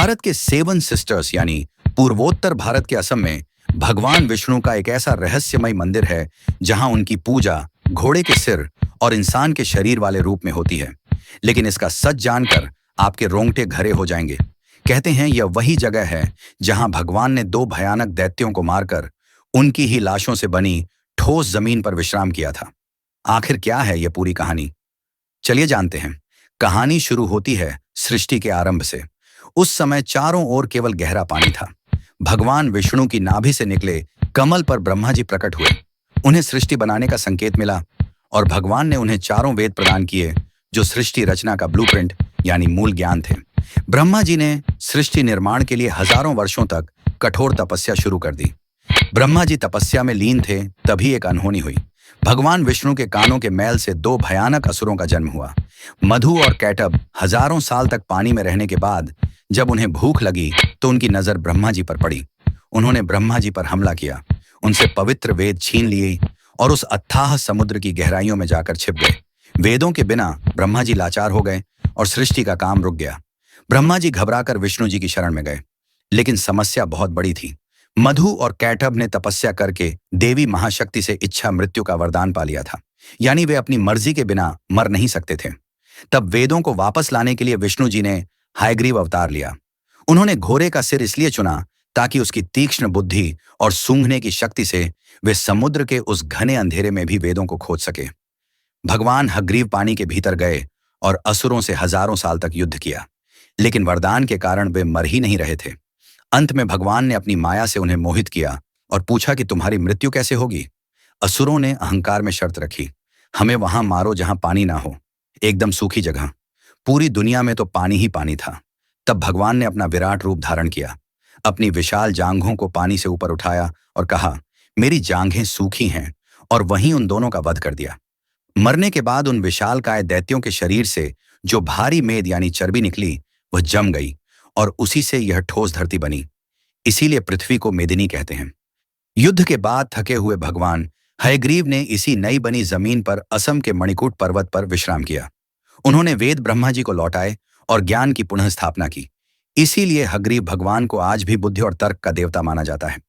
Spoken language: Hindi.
भारत के सेवन सिस्टर्स यानी पूर्वोत्तर भारत के असम में भगवान विष्णु का एक ऐसा रहस्यमय मंदिर है जहां उनकी पूजा घोड़े के सिर और इंसान के शरीर वाले रूप में होती है। लेकिन इसका सच जानकर आपके रोंगटे खड़े हो जाएंगे। कहते हैं यह वही जगह है जहां भगवान ने दो भयानक दैत्यों को मारकर उनकी ही लाशों से बनी ठोस जमीन पर विश्राम किया था। आखिर क्या है यह पूरी कहानी, चलिए जानते हैं। कहानी शुरू होती है सृष्टि के आरंभ से। उस समय चारों ओर केवल गहरा पानी था। भगवान विष्णु की नाभि से निकले कमल पर ब्रह्मा जी प्रकट हुए। उन्हें सृष्टि बनाने का संकेत मिला और भगवान ने उन्हें चारों वेद प्रदान किए जो सृष्टि रचना का ब्लूप्रिंट यानी मूल ज्ञान थे। ब्रह्मा जी ने सृष्टि निर्माण के लिए हजारों वर्षों तक कठोर तपस्या शुरू कर दी। ब्रह्मा जी तपस्या में लीन थे, तभी एक अनहोनी हुई। भगवान विष्णु के कानों के मैल से दो भयानक असुरों का जन्म हुआ। मधु और कैटब हजारों साल तक पानी में रहने के बाद जब उन्हें भूख लगी तो उनकी नजर ब्रह्मा जी पर पड़ी। उन्होंने ब्रह्मा जी पर हमला किया, उनसे पवित्र वेद छीन लिए और उस अथाह समुद्र की गहराइयों में जाकर छिप गए। वेदों के बिना ब्रह्मा जी लाचार हो गए और सृष्टि का काम रुक गया। ब्रह्मा जी घबराकर विष्णु जी की शरण में गए, लेकिन समस्या बहुत बड़ी थी। मधु और कैटब ने तपस्या करके देवी महाशक्ति से इच्छा मृत्यु का वरदान पा लिया था, यानी वे अपनी मर्जी के बिना मर नहीं सकते थे। तब वेदों को वापस लाने के लिए विष्णु जी ने हयग्रीव अवतार लिया। उन्होंने घोड़े का सिर इसलिए चुना ताकि उसकी तीक्ष्ण बुद्धि और सूंघने की शक्ति से वे समुद्र के उस घने अंधेरे में भी वेदों को खोज सके। भगवान हयग्रीव पानी के भीतर गए और असुरों से हजारों साल तक युद्ध किया, लेकिन वरदान के कारण वे मर ही नहीं रहे थे। अंत में भगवान ने अपनी माया से उन्हें मोहित किया और पूछा कि तुम्हारी मृत्यु कैसे होगी। असुरों ने अहंकार में शर्त रखी, हमें वहां मारो जहां पानी ना हो, एकदम सूखी जगह। पूरी दुनिया में तो पानी ही पानी था। तब भगवान ने अपना विराट रूप धारण किया, अपनी विशाल जांघों को पानी से ऊपर उठाया और कहा, मेरी जांघें सूखी हैं, और वहीं उन दोनों का वध कर दिया। मरने के बाद उन विशालकाय दैत्यों के शरीर से जो भारी मेद यानी चर्बी निकली वह जम गई और उसी से यह ठोस धरती बनी। इसीलिए पृथ्वी को मेदिनी कहते हैं। युद्ध के बाद थके हुए भगवान हयग्रीव ने इसी नई बनी जमीन पर असम के मणिकूट पर्वत पर विश्राम किया। उन्होंने वेद ब्रह्मा जी को लौटाए और ज्ञान की पुनः स्थापना की। इसीलिए हयग्रीव भगवान को आज भी बुद्धि और तर्क का देवता माना जाता है।